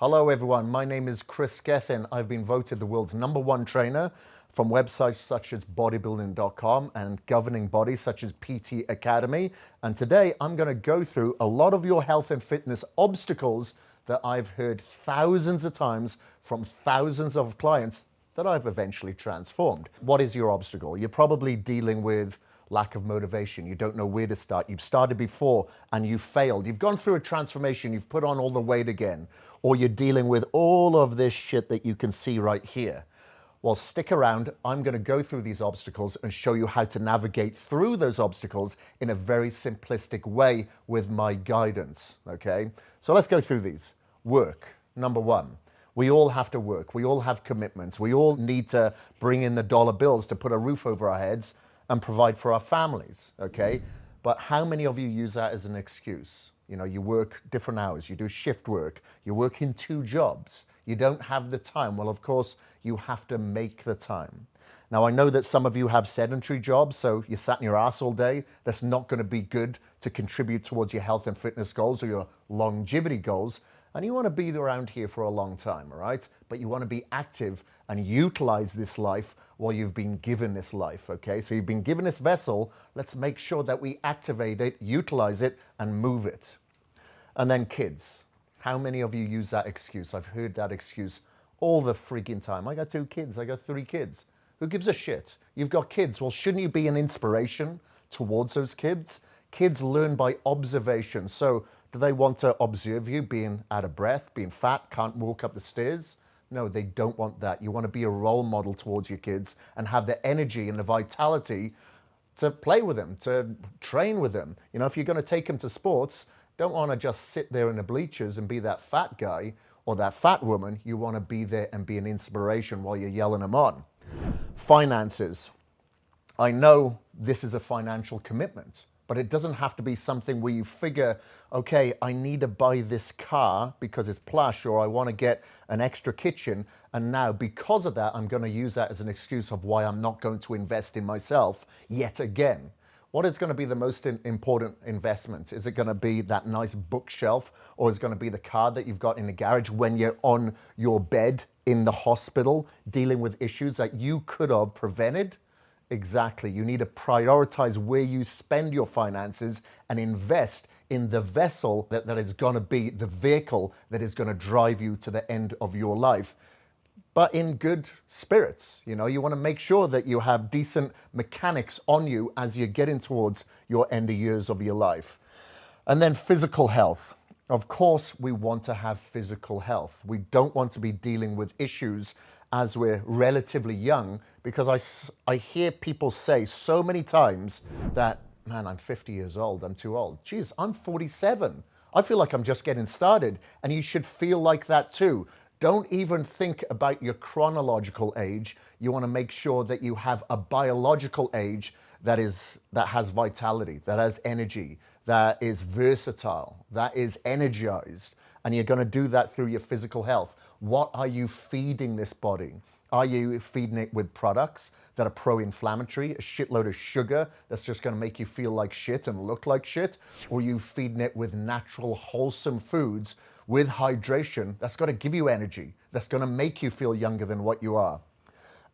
Hello everyone, my name is Kris Gethin. I've been voted the world's #1 trainer from websites such as bodybuilding.com and governing bodies such as PT Academy. And today I'm going to go through a lot of your health and fitness obstacles that I've heard thousands of times from thousands of clients that I've eventually transformed. What is your obstacle? You're probably dealing with lack of motivation. You don't know where to start. You've started before and you failed. You've gone through a transformation. You've put on all the weight again. Or you're dealing with all of this shit that you can see right here. Well, stick around. I'm going to go through these obstacles and show you how to navigate through those obstacles in a very simplistic way with my guidance. Okay? So let's go through these. Work. Number one. We all have to work. We all have commitments. We all need to bring in the dollar bills to put a roof over our heads and provide for our families, okay? But how many of you use that as an excuse? You know, you work different hours, you do shift work, you work in 2 jobs, you don't have the time. Well, of course, you have to make the time. Now, I know that some of you have sedentary jobs, so you sat in your ass all day. That's not going to be good to contribute towards your health and fitness goals or your longevity goals. And you want to be around here for a long time, all right? But you want to be active and utilize this life while you've been given this life, okay? So you've been given this vessel. Let's make sure that we activate it, utilize it, and move it. And then kids. How many of you use that excuse? I've heard that excuse all the freaking time. I got 2 kids. I got 3 kids. Who gives a shit? You've got kids. Well, shouldn't you be an inspiration towards those kids? Kids learn by observation. So do they want to observe you being out of breath, being fat, can't walk up the stairs? No, they don't want that. You want to be a role model towards your kids and have the energy and the vitality to play with them, to train with them. You know, if you're going to take them to sports, don't want to just sit there in the bleachers and be that fat guy or that fat woman. You want to be there and be an inspiration while you're yelling them on. Finances. I know this is a financial commitment, but it doesn't have to be something where you figure, okay, I need to buy this car because it's plush, or I want to get an extra kitchen. And now because of that, I'm going to use that as an excuse of why I'm not going to invest in myself yet again. What is going to be the most important investment? Is it going to be that nice bookshelf, or is it going to be the car that you've got in the garage when you're on your bed in the hospital dealing with issues that you could have prevented? Exactly. You need to prioritize where you spend your finances and invest in the vessel that is going to be the vehicle that is going to drive you to the end of your life. But in good spirits, you know, you want to make sure that you have decent mechanics on you as you're getting towards your end of years of your life. And then physical health. Of course, we want to have physical health. We don't want to be dealing with issues as we're relatively young, because I hear people say so many times that, man, I'm 50 years old, I'm too old. Geez, I'm 47. I feel like I'm just getting started, and you should feel like that too. Don't even think about your chronological age. You want to make sure that you have a biological age that has vitality, that has energy, that is versatile, that is energized. And you're going to do that through your physical health. What are you feeding this body? Are you feeding it with products that are pro-inflammatory, a shitload of sugar that's just going to make you feel like shit and look like shit? Or are you feeding it with natural, wholesome foods with hydration that's going to give you energy, that's going to make you feel younger than what you are?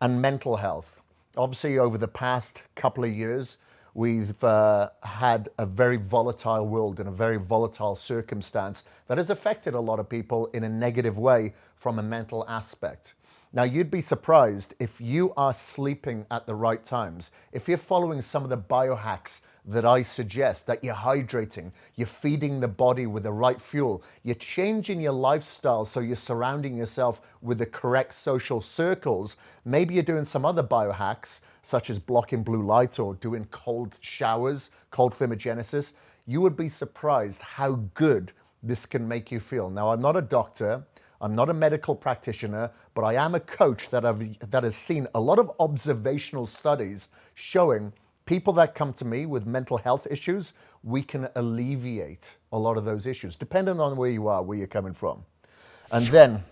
And mental health. Obviously, over the past couple of years, we've had a very volatile world and a very volatile circumstance that has affected a lot of people in a negative way from a mental aspect. Now, you'd be surprised if you are sleeping at the right times, if you're following some of the biohacks that I suggest, that you're hydrating, you're feeding the body with the right fuel, you're changing your lifestyle so you're surrounding yourself with the correct social circles. Maybe you're doing some other biohacks, such as blocking blue light or doing cold showers, cold thermogenesis. You would be surprised how good this can make you feel. Now, I'm not a doctor, I'm not a medical practitioner, but I am a coach that has seen a lot of observational studies showing people that come to me with mental health issues, we can alleviate a lot of those issues, depending on where you are, where you're coming from. And then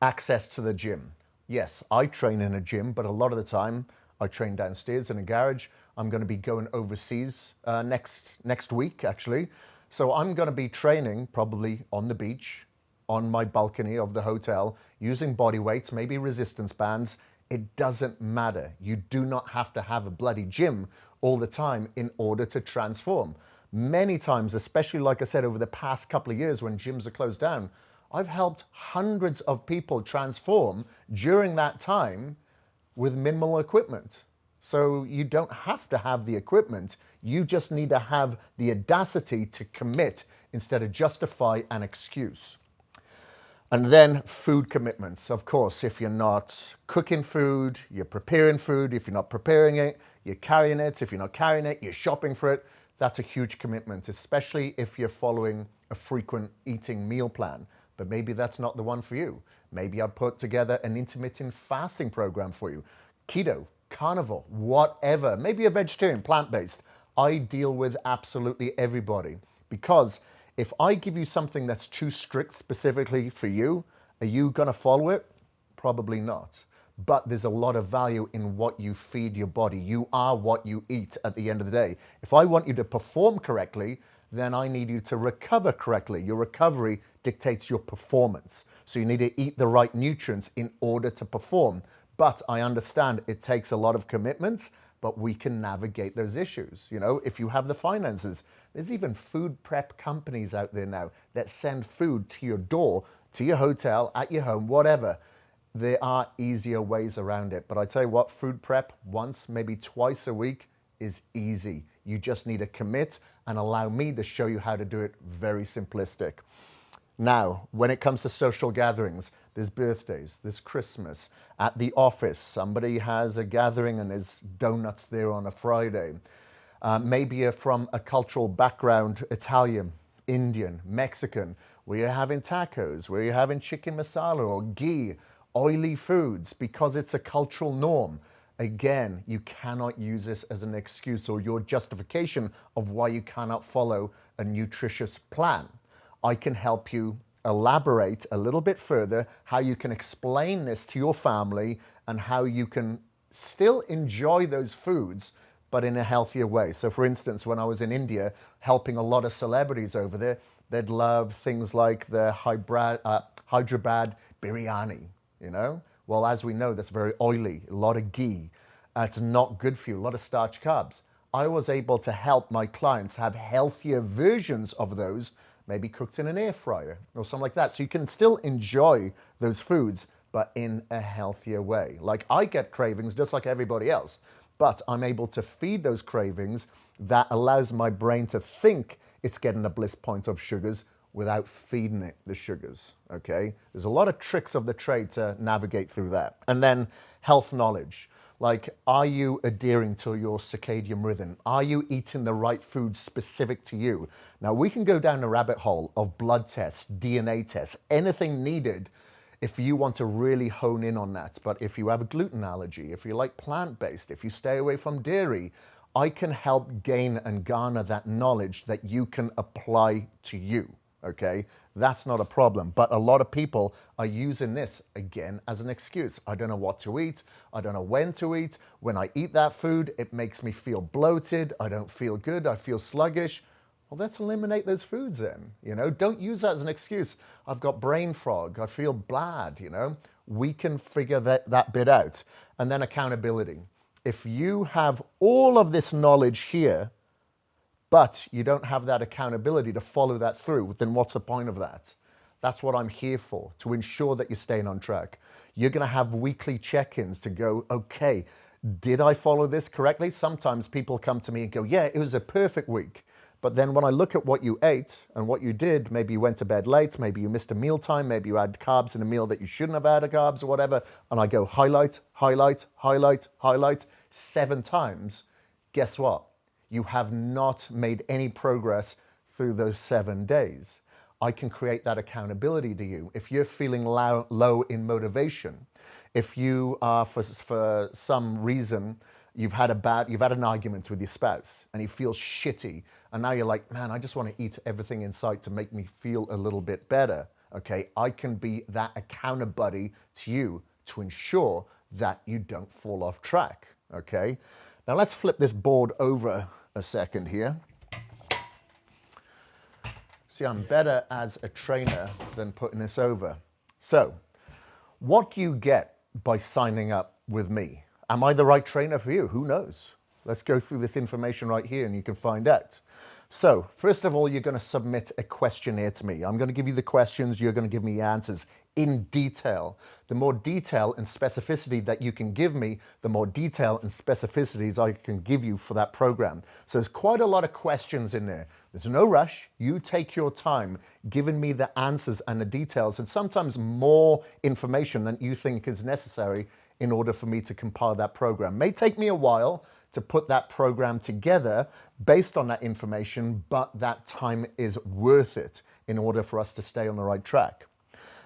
access to the gym. Yes, I train in a gym, but a lot of the time I train downstairs in a garage. I'm going to be going overseas next week, actually. So I'm going to be training probably on the beach, on my balcony of the hotel using body weights, maybe resistance bands. It doesn't matter. You do not have to have a bloody gym all the time in order to transform. Many times, especially like I said, over the past couple of years when gyms are closed down, I've helped hundreds of people transform during that time with minimal equipment. So you don't have to have the equipment. You just need to have the audacity to commit instead of justify an excuse. And then food commitments. Of course, if you're not cooking food, you're preparing food. If you're not preparing it, you're carrying it. If you're not carrying it, you're shopping for it. That's a huge commitment, especially if you're following a frequent eating meal plan. But maybe that's not the one for you. Maybe I put together an intermittent fasting program for you. Keto, carnivore, whatever. Maybe a vegetarian, plant-based. I deal with absolutely everybody, because if I give you something that's too strict specifically for you, are you going to follow it? Probably not. But there's a lot of value in what you feed your body. You are what you eat at the end of the day. If I want you to perform correctly, then I need you to recover correctly. Your recovery dictates your performance. So you need to eat the right nutrients in order to perform. But I understand it takes a lot of commitments, but we can navigate those issues. You know, if you have the finances, there's even food prep companies out there now that send food to your door, to your hotel, at your home, whatever. There are easier ways around it. But I tell you what, food prep once, maybe twice a week is easy. You just need to commit and allow me to show you how to do it very simplistic. Now, when it comes to social gatherings, there's birthdays, there's Christmas. At the office, somebody has a gathering and there's donuts there on a Friday. Maybe you're from a cultural background, Italian, Indian, Mexican, where you're having tacos, where you're having chicken masala or ghee, oily foods, because it's a cultural norm. Again, you cannot use this as an excuse or your justification of why you cannot follow a nutritious plan. I can help you elaborate a little bit further how you can explain this to your family and how you can still enjoy those foods, but in a healthier way. So for instance, when I was in India helping a lot of celebrities over there, they'd love things like the Hyderabad biryani, you know? Well, as we know, that's very oily, a lot of ghee. It's not good for you, a lot of starch carbs. I was able to help my clients have healthier versions of those, maybe cooked in an air fryer or something like that. So you can still enjoy those foods, but in a healthier way. Like I get cravings just like everybody else, but I'm able to feed those cravings that allows my brain to think it's getting a bliss point of sugars without feeding it the sugars, okay? There's a lot of tricks of the trade to navigate through that. And then health knowledge. Like, are you adhering to your circadian rhythm? Are you eating the right food specific to you? Now, we can go down a rabbit hole of blood tests, DNA tests, anything needed if you want to really hone in on that. But if you have a gluten allergy, if you like plant-based, if you stay away from dairy, I can help gain and garner that knowledge that you can apply to you. Okay, that's not a problem. But a lot of people are using this, again, as an excuse. I don't know what to eat. I don't know when to eat. When I eat that food, it makes me feel bloated. I don't feel good. I feel sluggish. Well, let's eliminate those foods then. You know, don't use that as an excuse. I've got brain fog. I feel bad, you know. We can figure that bit out. And then accountability. If you have all of this knowledge here, but you don't have that accountability to follow that through, then what's the point of that? That's what I'm here for, to ensure that you're staying on track. You're going to have weekly check-ins to go, okay, did I follow this correctly? Sometimes people come to me and go, yeah, it was a perfect week. But then when I look at what you ate and what you did, maybe you went to bed late, maybe you missed a meal time, maybe you had carbs in a meal that you shouldn't have had carbs or whatever, and I go highlight, highlight, highlight, highlight 7 times, guess what? You have not made any progress through those 7 days. I can create that accountability to you. If you're feeling low in motivation, if you are, for some reason, you've had an argument with your spouse and you feel shitty, and now you're like, man, I just want to eat everything in sight to make me feel a little bit better. Okay, I can be that accountable buddy to you to ensure that you don't fall off track. Okay, now let's flip this board over a second here. See, I'm better as a trainer than putting this over. So, what do you get by signing up with me? Am I the right trainer for you? Who knows? Let's go through this information right here and you can find out. So, first of all, you're going to submit a questionnaire to me. I'm going to give you the questions, you're going to give me answers in detail. The more detail and specificity that you can give me, the more detail and specificities I can give you for that program. So there's quite a lot of questions in there. There's no rush. You take your time giving me the answers and the details, and sometimes more information than you think is necessary in order for me to compile that program. It may take me a while to put that program together based on that information, but that time is worth it in order for us to stay on the right track.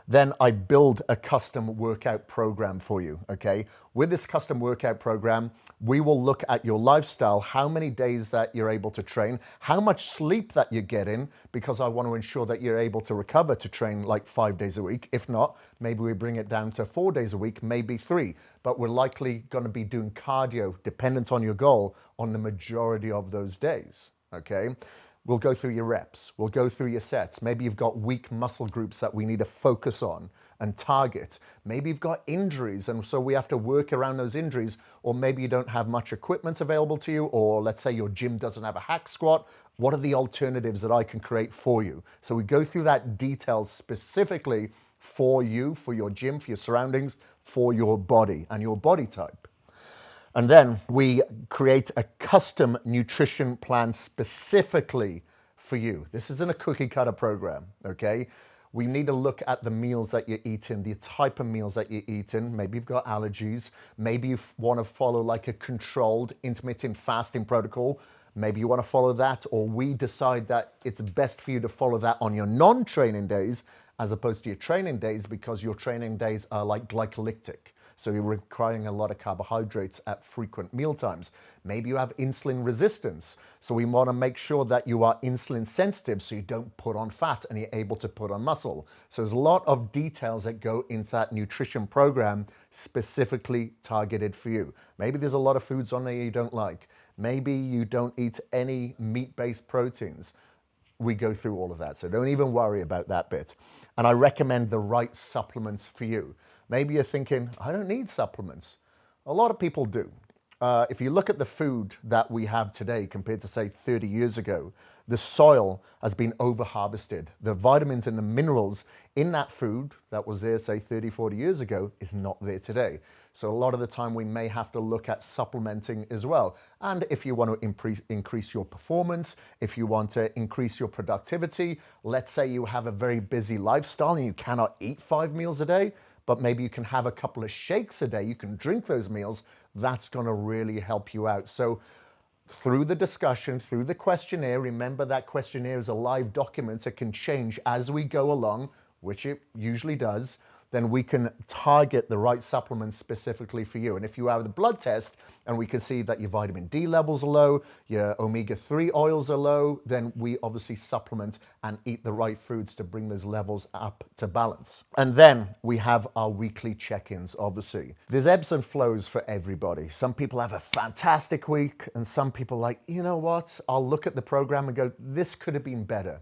Then I build a custom workout program for you, okay? With this custom workout program, we will look at your lifestyle, how many days that you're able to train, how much sleep that you get in, because I want to ensure that you're able to recover to train like 5 days a week. If not, maybe we bring it down to 4 days a week, maybe 3. But we're likely going to be doing cardio, dependent on your goal, on the majority of those days, okay? We'll go through your reps. We'll go through your sets. Maybe you've got weak muscle groups that we need to focus on and target. Maybe you've got injuries, and so we have to work around those injuries. Or maybe you don't have much equipment available to you, or let's say your gym doesn't have a hack squat. What are the alternatives that I can create for you? So we go through that detail specifically for you, for your gym, for your surroundings, for your body and your body type. And then we create a custom nutrition plan specifically for you. This isn't a cookie cutter program, okay? We need to look at the meals that you're eating, the type of meals that you're eating. Maybe you've got allergies. Maybe you want to follow like a controlled intermittent fasting protocol. Maybe you want to follow that, or we decide that it's best for you to follow that on your non-training days as opposed to your training days, because your training days are like glycolytic. So you're requiring a lot of carbohydrates at frequent meal times. Maybe you have insulin resistance. So we want to make sure that you are insulin sensitive so you don't put on fat and you're able to put on muscle. So there's a lot of details that go into that nutrition program specifically targeted for you. Maybe there's a lot of foods on there you don't like. Maybe you don't eat any meat-based proteins. We go through all of that. So don't even worry about that bit. And I recommend the right supplements for you. Maybe you're thinking, I don't need supplements. A lot of people do. If you look at the food that we have today compared to, say, 30 years ago, the soil has been over-harvested. The vitamins and the minerals in that food that was there, say, 30, 40 years ago is not there today. So a lot of the time we may have to look at supplementing as well. And if you want to increase your performance, if you want to increase your productivity, let's say you have a very busy lifestyle and you cannot eat 5 meals a day, but maybe you can have a couple of shakes a day, you can drink those meals, that's gonna really help you out. So through the discussion, through the questionnaire, remember that questionnaire is a live document, it can change as we go along, which it usually does, then we can target the right supplements specifically for you. And if you have the blood test and we can see that your vitamin D levels are low, your omega-3 oils are low, then we obviously supplement and eat the right foods to bring those levels up to balance. And then we have our weekly check-ins, obviously. There's ebbs and flows for everybody. Some people have a fantastic week and some people are like, you know what? I'll look at the program and go, this could have been better.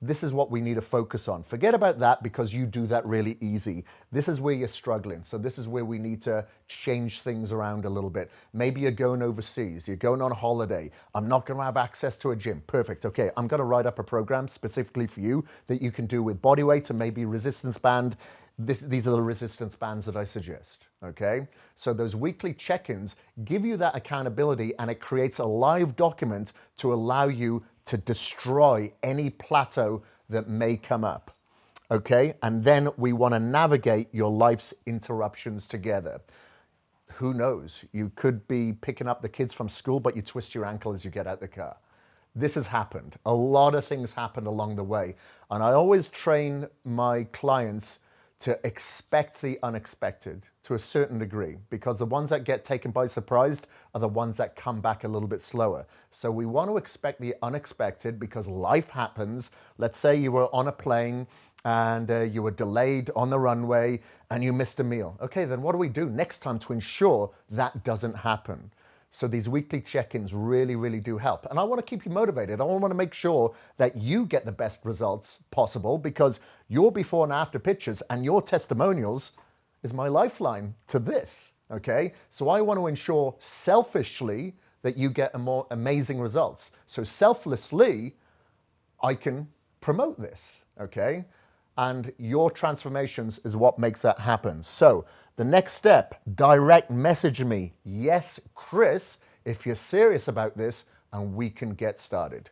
This is what we need to focus on. Forget about that because you do that really easy. This is where you're struggling. So this is where we need to change things around a little bit. Maybe you're going overseas, you're going on holiday. I'm not going to have access to a gym. Perfect. Okay, I'm going to write up a program specifically for you that you can do with body weight and maybe resistance band. These are the resistance bands that I suggest, okay? So those weekly check-ins give you that accountability and it creates a live document to allow you to destroy any plateau that may come up, okay? And then we want to navigate your life's interruptions together. Who knows? You could be picking up the kids from school, but you twist your ankle as you get out the car. This has happened. A lot of things happen along the way. And I always train my clients to expect the unexpected to a certain degree, because the ones that get taken by surprise are the ones that come back a little bit slower. So we want to expect the unexpected because life happens. Let's say you were on a plane and you were delayed on the runway and you missed a meal. Okay, then what do we do next time to ensure that doesn't happen? So these weekly check-ins really, really do help. And I want to keep you motivated. I want to make sure that you get the best results possible, because your before and after pictures and your testimonials is my lifeline to this, okay? So I want to ensure selfishly that you get more amazing results. So selflessly, I can promote this, okay? And your transformations is what makes that happen. So the next step, direct message me. Yes, Kris, if you're serious about this, and we can get started.